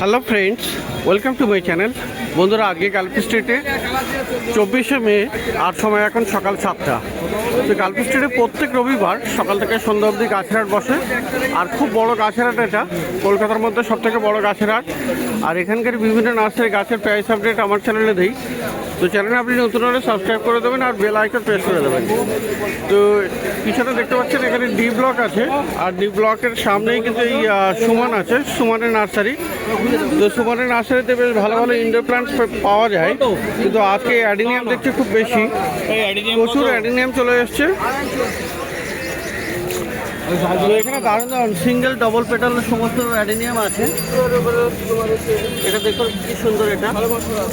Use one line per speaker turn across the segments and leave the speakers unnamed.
Hello friends, welcome to my channel. বন্ধুরা, আজকে Gulf স্ট্রিটে 24শে মে আর সময় এখন সকাল 7টা। তো গালফ স্ট্রিটে প্রত্যেক রবিবার সকাল থেকে সন্ধ্যা অবধি গাছের হাট বসে। আর খুব বড় গাছের হাট এটা, কলকাতার মধ্যে সবথেকে বড় গাছের হাট। আর এখানকার বিভিন্ন নার্সারি গাছের প্রাইস আপডেট আমার চ্যানেলে দিই। তো চ্যানেলে আপনি নতুন হলে সাবস্ক্রাইব করে দেবেন আর বেল আইকন প্রেস করে দেবেন। তো পিছনে দেখতে পাচ্ছেন এখানে ডি ব্লক আছে, আর ডি ব্লকের সামনেই কিন্তু এই সুমন আছে, সুমনের নার্সারি। তো সুমনের নার্সারিতে বেশ ভালো ভালো ইনডোর প্ল্যান্টস পাওয়া যায়, কিন্তু আজকে অ্যাডিনিয়াম দেখছি খুব বেশি, প্রচুর অ্যাডিনিয়াম চলে এসছে। এখানে দারুণ দারুণ সিঙ্গেল ডবল পেটালের সমস্ত অ্যাডিনিয়াম আছে। এটা দেখুন কি সুন্দর,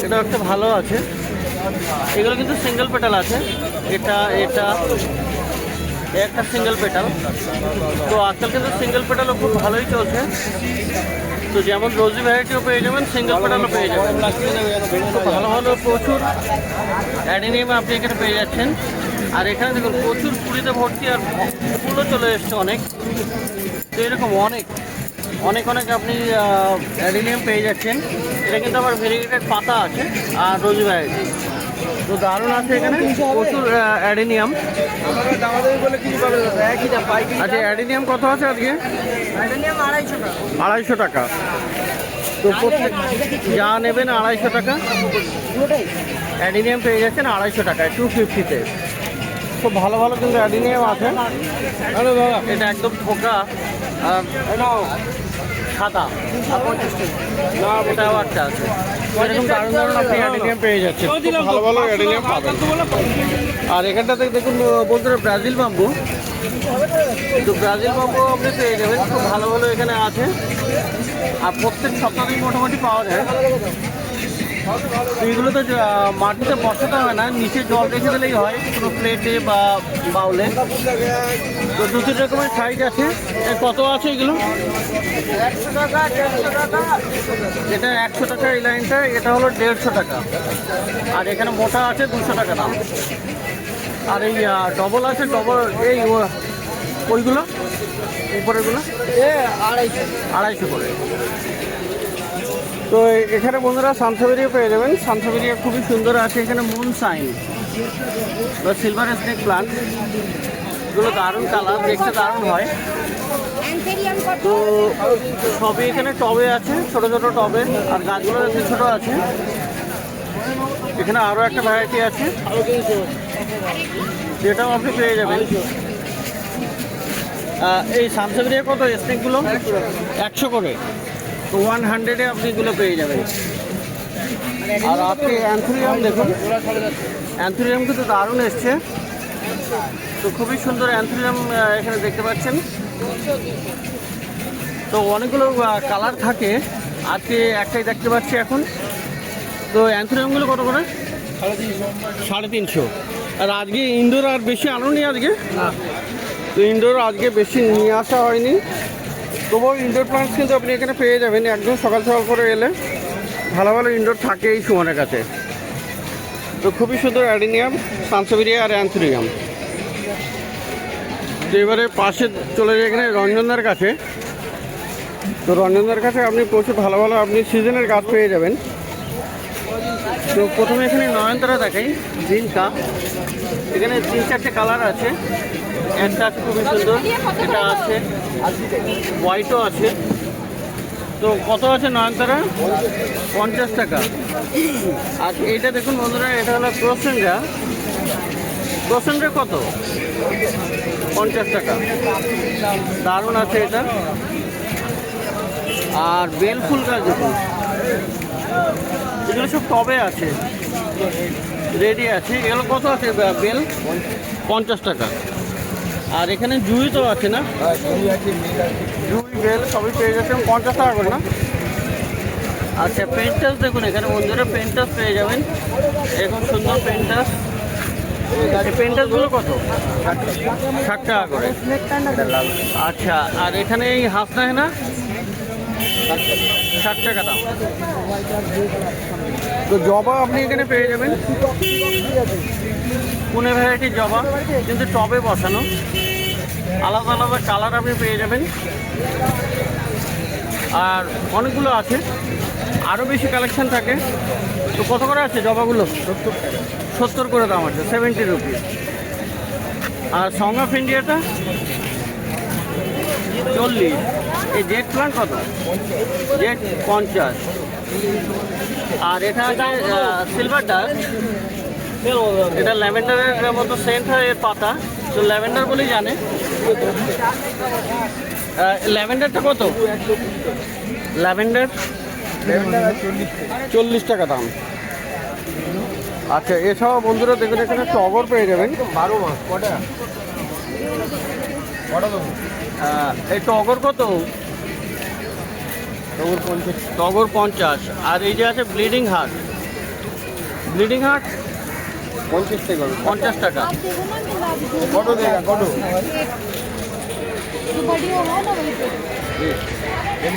এটা একটা ভালো আছে। এগুলো কিন্তু সিঙ্গেল পেটাল আছে, এটা একটা সিঙ্গেল পেটাল। তো আজকাল কিন্তু সিঙ্গেল পেটালও খুব ভালোই চলছে। তো যেমন রোজি ভ্যারাইটিও পেয়ে যাবেন, সিঙ্গেল পেটালও পেয়ে যাবেন। খুব ভালো ভালো প্রচুর অ্যাডিনিয়াম আপনি এখানে পেয়ে যাচ্ছেন। আর এখানে দেখুন প্রচুর ফুলিতে ভর্তি, আর ফুলও চলে এসছে অনেক। তো এরকম অনেক অনেক অনেক আপনি অ্যাডিনিয়াম পেয়ে যাচ্ছেন। এটা কিন্তু আবার ভেরিগেটেড পাতা আছে আর রোজি ভ্যারাইটি। তো দারুণ আছে এখানে প্রচুর অ্যাডিনিয়াম। আচ্ছা, অ্যাডিনিয়াম কত আছে আজকে? 250 টাকা। তো প্রত্যেক যা নেবেন 250 টাকা অ্যাডিনিয়াম পেয়ে যাচ্ছেন, 250 টাকায় 250-তে। খুব ভালো ভালো কিন্তু অ্যাডিনিয়াম আছে। এটা একদম থোকা সাদা, ওটাও একটা আছে। এরকম দারুণ দারুণ আপনি অ্যাডিনিয়াম পেয়ে যাচ্ছেন, ভালো ভালো অ্যাডিনিয়াম পাবেন। আর এখানটাতে দেখুন বন্ধুরা ব্রাজিল বাম্বু। তো ব্রাজিল বাম্বু আপনি পেয়ে যাবেন, খুব ভালো ভালো এখানে আছে। আর প্রত্যেক সপ্তাহেই মোটামুটি পাওয়া যায়। তো এগুলো তো মাটিতে বসাতে হয় না, নিচে জল রেখে দিলেই হয়, কোনো প্লেটে বা বাউলে। তো 2-3 রকমের সাইজ আছে। কত আছে এগুলো? 100 টাকা, 150 টাকা। এটা 100 টাকা এই লাইনটা, এটা হলো 150 টাকা। আর এখানে মোটা আছে 200 টাকা দাম। আর এই ডবল আছে, ডবল এই ওইগুলো উপরেগুলো 250 করে। তো এখানে বন্ধুরা সানসাবেরিয়া পেয়ে যাবেন। সানসাবেরিয়া খুবই সুন্দর আছে এখানে। মুন সাইন বা সিলভার স্নেক প্লান্ট, এগুলো দারুণ কালার, দেখতে দারুণ হয়। তো সবই এখানে টবে আছে, ছোট ছোট টবে। আর গাছগুলো আছে ছোট আছে। এখানে আরও একটা ভ্যারাইটি আছে, যেটাও আপনি পেয়ে যাবেন। এই সানসাবেরিয়া কত স্নেকগুলো? 100 করে। তো 100-এ আপনি এগুলো পেয়ে যাবেন। আর আপনি অ্যান্থুরিয়াম দেখুন, অ্যান্থুরিয়াম কিন্তু দারুণ এসছে। তো খুবই সুন্দর অ্যান্থুরিয়াম এখানে দেখতে পাচ্ছেন। তো অনেকগুলো কালার থাকে, আজকে একটাই দেখতে পাচ্ছি এখন। তো অ্যান্থুরিয়ামগুলো কত করে? 350। আর আজকে ইনডোর আর বেশি আনোনি আজকে? তো ইনডোর আজকে বেশি নিয়ে আসা হয়নি। তবুও ইনডোর প্লান্টস কিন্তু আপনি এখানে পেয়ে যাবেন। একদম সকাল সকাল করে এলে ভালো ভালো ইনডোর থাকে এই সুমনের কাছে। তো খুবই সুন্দর অ্যাডিনিয়াম, সানসাবেরিয়া আর অ্যান্থুরিয়াম। তো এবারে পাশে চলে যায় এখানে রঞ্জনদার কাছে। তো রঞ্জনদার কাছে আপনি প্রচুর ভালো ভালো আপনি সিজনের গাছ পেয়ে যাবেন। তো প্রথমে এখানে নয়নতারা দেখাই, জিঙ্কা। এখানে 3-4টে কালার আছে। একটা আছে খুবই সুন্দর, এটা আছে, হোয়াইটও আছে। তো কত আছে নয়নতারা? 50 টাকা। আর এইটা দেখুন বন্ধুরা, এটা হলো ক্রোসেন্ড্রা। ক্রোসেন্ড্রা কত? 50 টাকা। দারুণ আছে এটা। আর বেল ফুল গাছ দেখুন, এগুলো সব টবে আছে, রেডি আছে। এগুলো কত আছে বেল? 50 টাকা। আর এখানে জুই তো আছে না? জুই, বেল সবই পেয়ে যাচ্ছেন 50 টাকা করে না? আচ্ছা, পেন্টাস দেখুন এখানে বন্ধুরা, পেন্টাস পেয়ে যাবেন। এরকম সুন্দর পেন্টাস। পেন্টাসগুলো কত? 60 টাকা করে। আচ্ছা, আর এখানে এই হাসনা হেনা 60 টাকা দাম। তো জবা আপনি এখানে পেয়ে যাবেন, পুনে ভ্যারাইটির জবা, কিন্তু টবে বসানো। আলাদা আলাদা কালার আপনি পেয়ে যাবেন। আর অনেকগুলো আছে, আরও বেশি কালেকশন থাকে। তো কত করে আছে জবাগুলো? 70 করে দাম আছে, 70 রুপিস। আর সং অফ ইন্ডিয়াটা 40। এই জেট প্লান্ট কত? জেট 50। আর এটা আছে সিলভার ডাস্ট, এটা ল্যাভেন্ডারের মতো সেন্ট হয় এর পাতা, তো ল্যাভেন্ডার বলেই জানে। ল্যাভেন্ডারটা কত? ল্যাভেন্ডার 40 টাকা দাম। আচ্ছা, এছাড়াও বন্ধুরা দেখুন এখানে টগর পেয়ে যাবেন
12 মাস কটা দেবো?
এই টগর কত? টগর 50। আর এই যে আছে ব্লিডিং হার্ট, ব্লিডিং হার্ট 50 টাকা।
কত দেगा কত?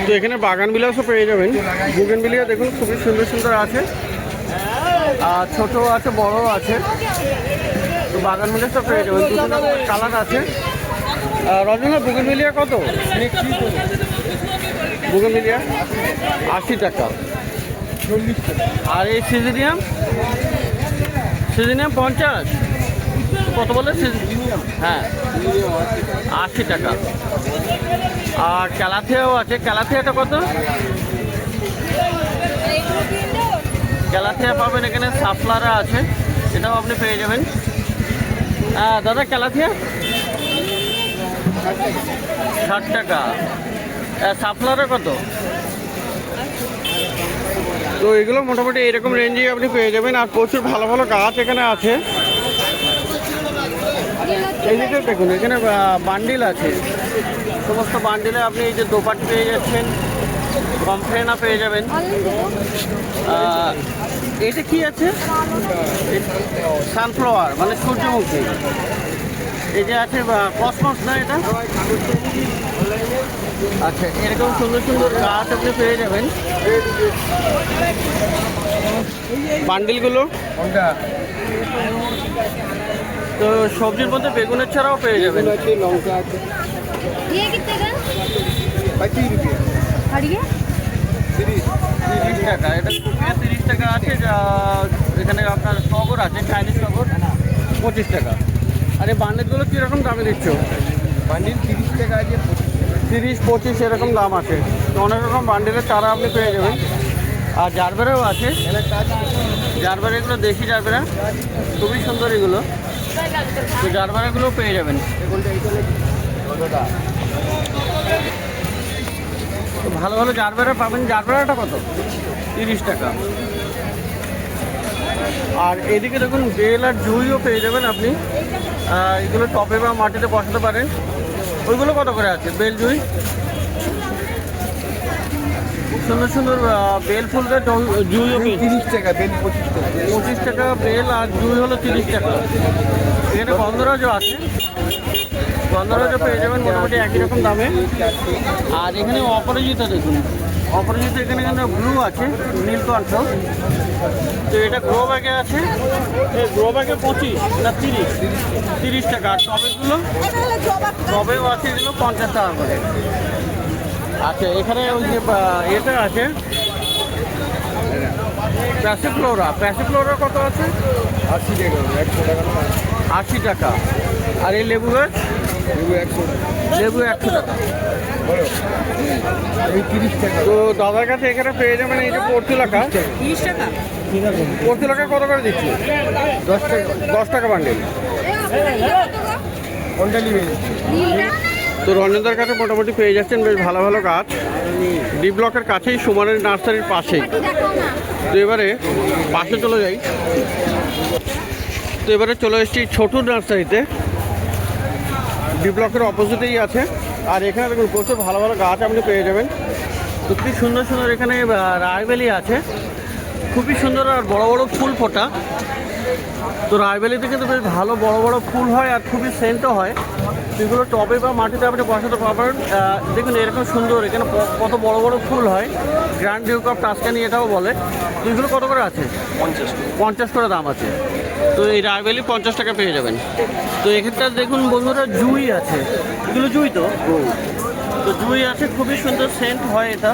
তো এখানে বাগান বিলাসও পেয়ে যাবেন। বুগেন বিলিয়া দেখুন খুবই সুন্দর সুন্দর আছে, আর ছোটো আছে, বড় আছে। তো বাগান বিলাসও পেয়ে যাবেন, দুটো কালার আছে। রজনা বুগেন বিলিয়া কত? বুগেন বিলিয়া 80 টাকা। আর এই সিজিনিয়াম 50। কত বলে? হ্যাঁ 80 টাকা। আর ক্যালাথিয়াও আছে, ক্যালাথিয়াটা কত? ক্যালাথিয়া পাবেন এখানে, সাফলারা আছে, এটাও আপনি পেয়ে যাবেন। দাদা ক্যালাথিয়া 60 টাকা। সাফলারা কত? তো এগুলো মোটামুটি এরকম রেঞ্জেই আপনি পেয়ে যাবেন। আর প্রচুর ভালো ভালো গাছ এখানে আছে। এই দিকে দেখুন এখানে বান্ডিল আছে, সমস্ত বান্ডিলে আপনি এই যে দোপাট পেয়ে যাচ্ছেন, কমফ্রেনা পেয়ে যাবেন। এটা কি আছে? সানফ্লাওয়ার মানে সূর্যমুখী। এই যে আছে কসমস না এটা? আচ্ছা, এরকম সুন্দর সুন্দর গাছ আপনি পেয়ে যাবেন। বান্ডিলগুলো তো সবজির মধ্যে বেগুনের ছাড়াও পেয়ে যাবেন।
লঙ্কা আছে,
ये कितने का?
25 रुपये।
और ये
30 টাকা। এটা 30 টাকা আছে। এখানে আপনার টগর আছে, চাইনিজ টগর 25 টাকা। আর এই বান্ডিলগুলো কীরকম দামে দিচ্ছ?
বান্ডিল 30 টাকা আছে,
30-25 এরকম দাম আছে। তো অনেক রকম বান্ডিলের চারা আপনি পেয়ে যাবেন। আর জারবেরাও আছে, জারবেরা এগুলো দেশি জারবেরা, খুবই সুন্দর এগুলো। তো জারবেরাগুলোও পেয়ে যাবেন। তো ভালো ভালো জারবেরা পাবেন। জারবেরাটা কত? 30 টাকা। আর এদিকে দেখুন বেল আর জুইও পেয়ে যাবেন আপনি। এগুলো টবে বা মাটিতে বসাতে পারেন। ওইগুলো কত করে আছে? বেল জুই সুন্দর সুন্দর বেল ফুলদের জুইও
30 টাকা, বেল 25 টাকা।
25 টাকা বেল, আর জুই হলো 30 টাকা। এখানে গন্ধরাজও আছে, গন্ধরাজও পেয়ে যাবেন মোটামুটি একই রকম দামে। আর এখানে অপরাজিতা দেখুন, অপরাজিতা এখানে কিন্তু ব্লু আছে, নীলকণ্ঠ। তো এটা গ্রো ব্যাগে আছে, এই গ্রো ব্যাগে 25 না 30 টাকা। আর টবেগুলো টবেও আছে, এগুলো 50 টাকা করে। আচ্ছা, এখানে ওই যে এটা আছে প্যাসিফ্লোরা, প্যাসিফ্লোরা কত আছে?
80 টাকা, 100 টাকা।
80 টাকা। আর এই লেবু গাছ?
লেবু 100 টাকা।
লেবু 100 টাকা।
বলো এই 30 টাকা।
তো দাদার কাছে এখানে পেয়ে যাবেন এই যে পর্তুলাকা
30 টাকা।
পর্তুলাকা কত করে দিচ্ছি?
10 টাকা।
10 টাকা বান্ডিল।
কোনটা নেবেন?
তো রঞ্জনদার কাছে মোটামুটি পেয়ে যাচ্ছেন বেশ ভালো ভালো গাছ, ডি ব্লকের কাছেই, সুমানের নার্সারির পাশেই। তো এবারে পাশে চলে যাই। তো এবারে চলে এসেছি ছোটু নার্সারিতে, ডি ব্লকের অপোজিটেই আছে। আর এখানে দেখুন প্রচুর ভালো ভালো গাছ আপনি পেয়ে যাবেন। তো খুবই সুন্দর সুন্দর এখানে রায়বেলি আছে, খুবই সুন্দর আর বড় বড় ফুল ফোটা। তো রায়বেলিতে কিন্তু বেশ ভালো বড় বড় ফুল হয় আর খুবই সেন্টও হয়। এগুলো টবে বা মাটিতে আপনি বসাতে পারবেন। দেখুন এরকম সুন্দর, এখানে কত বড় বড় ফুল হয়, গ্র্যান্ড ডিউক অফ টাস্কানি এটাও বলে। তো এগুলো কত করে আছে? 50 করে দাম আছে। তো এই রায়বেলি 50 টাকা পেয়ে যাবেন। তো এক্ষেত্রে দেখুন বন্ধুরা জুই আছে, এগুলো জুই তো তো জুঁই আছে, খুবই সুন্দর সেন্ট হয় এটা।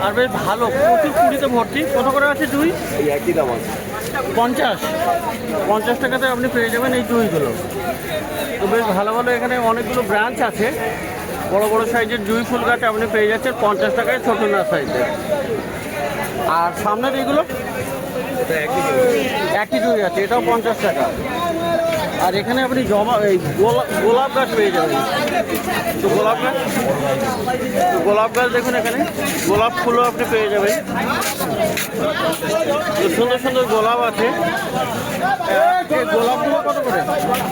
আর বেশ ভালো, প্রচুর কুড়িতে ভর্তি। কত করে আছে জুঁই?
এই একই দাম আছে।
50 টাকাতে আপনি পেয়ে যাবেন এই জুঁইগুলো। তো বেশ ভালো ভালো এখানে অনেকগুলো ব্রাঞ্চ আছে। বড় বড় সাইজের জুঁই ফুল গাছ আপনি পেয়ে যাচ্ছেন 50 টাকায়, ছোটো না সাইজের। আর সামনের এগুলো
এটা একই দাম।
একই জুঁই আছে, এটাও 50 টাকা। আর এখানে আপনি এই গোলাপ গাছ পেয়ে যাবেন। তো গোলাপ গাছ দেখুন, এখানে গোলাপ ফুলও আপনি পেয়ে যাবেন। তো সুন্দর সুন্দর গোলাপ আছে। এই গোলাপগুলো কত করে?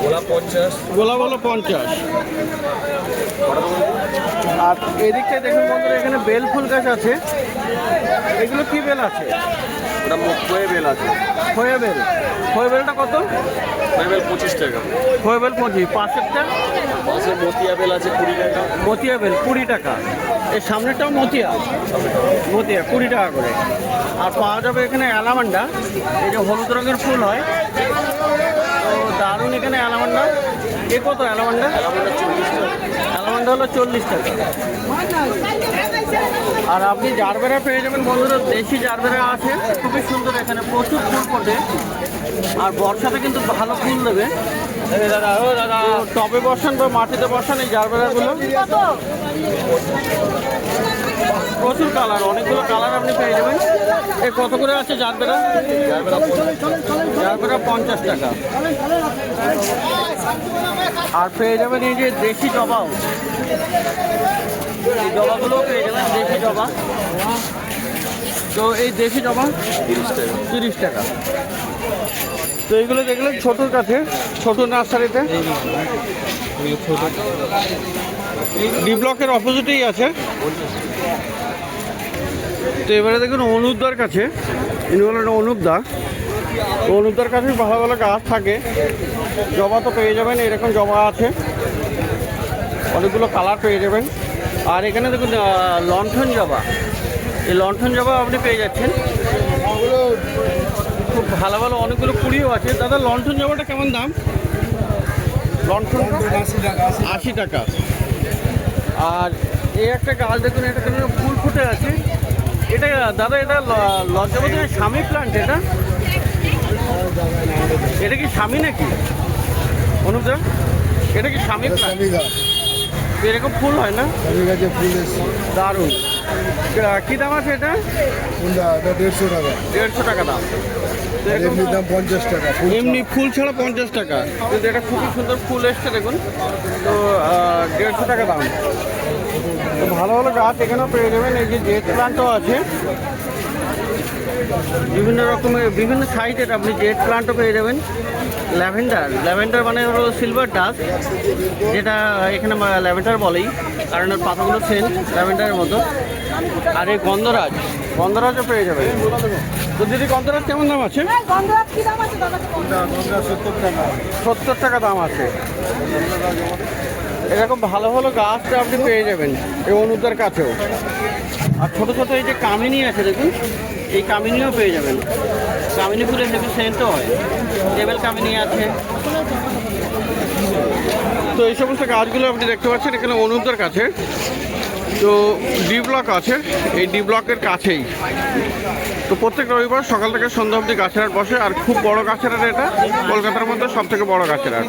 গোলাপ 50।
গোলাপ হলো 50। আর এদিকটায় দেখুন বন্ধুরা, এখানে বেল ফুল গাছ আছে। এগুলো কি বেল আছে?
ওটা খয়ে বেল আছে।
খয়ে বেলটা কত?
খয়ে বেল 25 টাকা।
খয়ে বেল 25। পাশেরটা
পাশে মতিয়া বেল আছে 20 টাকা।
মতিয়া বেল 20 টাকা। এর সামনেরটাও মতিয়া 20 টাকা করে। আর পাওয়া যাবে এখানে অ্যালামান্ডা, এই যে হলুদ রঙের ফুল হয়। তো দারুণ এখানে অ্যালামান্ডা। এ কত অ্যালামান্ডা? অ্যালামান্ডা হলো 40 টাকা। আর আপনি জারবেরা পেয়ে যাবেন বন্ধুরা, দেশি জারবেরা আছে, খুবই সুন্দর। এখানে প্রচুর ফুল ফোটে, আর বর্ষাতে কিন্তু ভালো ফুল দেবে। টবে বসান বা মাটিতে বসান এই জারবেরাগুলো। প্রচুর কালার, অনেকগুলো কালার আপনি পেয়ে যাবেন। এ কত করে আছে জারবেরা? জারবেরা 50 টাকা। আর পেয়ে যাবেন এই যে দেশি জবাও, এই জবাগুলোও পেয়ে যাবেন, দেশি জবা। তো এই দেশি জবা 30 টাকা। তো এইগুলো দেখলেন ছোটোর কাছে, ছোটো নার্সারিতে। ডি ব্লকের অপোজিটেই আছে। তো এবারে দেখুন অনুপদার কাছে, ইনি হলেন অনুপদা। অনুপদার কাছে ভালো ভালো গাছ থাকে। জবা তো পেয়ে যাবেন, এরকম জবা আছে, অনেকগুলো কালার পেয়ে যাবেন। আর এখানে দেখুন লণ্ঠন জবা, এই লণ্ঠন জবা আপনি পেয়ে যাচ্ছেন। খুব ভালো ভালো অনেকগুলো কুড়িও আছে। দাদা লণ্ঠন জবাটা কেমন দাম? লণ্ঠন 80 টাকা। আর এই একটা গাছ দেখুন, এটা কেন ফুল ফুটে আছে। এটা দাদা, এটা লজ্জাবতী স্বামী প্লান্ট। এটা কি স্বামী নাকি অনুপদা? এটা কি স্বামী প্লান্ট? এরকম ফুল হয় না? দারুণ। কি দাম আছে এটা?
150 টাকা।
150 টাকা দাম।
এমনি দাম 50 টাকা।
এমনি ফুল ছাড়া 50 টাকা। কিন্তু এটা খুবই সুন্দর ফুল এসছে দেখুন। তো 150 টাকা দাম। তো ভালো ভালো গাছ এখানেও পেয়ে যাবেন। এই যে জেট প্লান্টও আছে, বিভিন্ন রকমের বিভিন্ন সাইজের আপনি জেট প্লান্টও পেয়ে যাবেন। ল্যাভেন্ডার মানে হলো সিলভার ডাস্ট, যেটা এখানে ল্যাভেন্ডার বলেই, কারণ ওর পাতাগুলো সেন্ট ল্যাভেন্ডারের মতো। আর এই গন্ধরাজও পেয়ে যাবেন। তো দিদি গন্ধরাজ কেমন দাম আছে? 70 টাকা দাম আছে। এরকম ভালো ভালো গাছটা আপনি পেয়ে যাবেন এই অনুপদার কাছেও। আর ছোটো ছোটো এই যে কামিনী আছে দেখুন, এই কামিনীও পেয়ে যাবেন। কামিনী ফুলের হেভি সেন্টও হয়, টেবিল কামিনী আছে। তো এই সমস্ত গাছগুলো আপনি দেখতে পাচ্ছেন এখানে অনুপদার কাছে। তো ডি ব্লক আছে, এই ডি ব্লকের কাছেই। তো প্রত্যেক রবিবার সকাল থেকে সন্ধ্যা অবধি গাছের হাট বসে। আর খুব বড় গাছের হাট এটা, কলকাতার মধ্যে সব থেকে বড় গাছের হাট।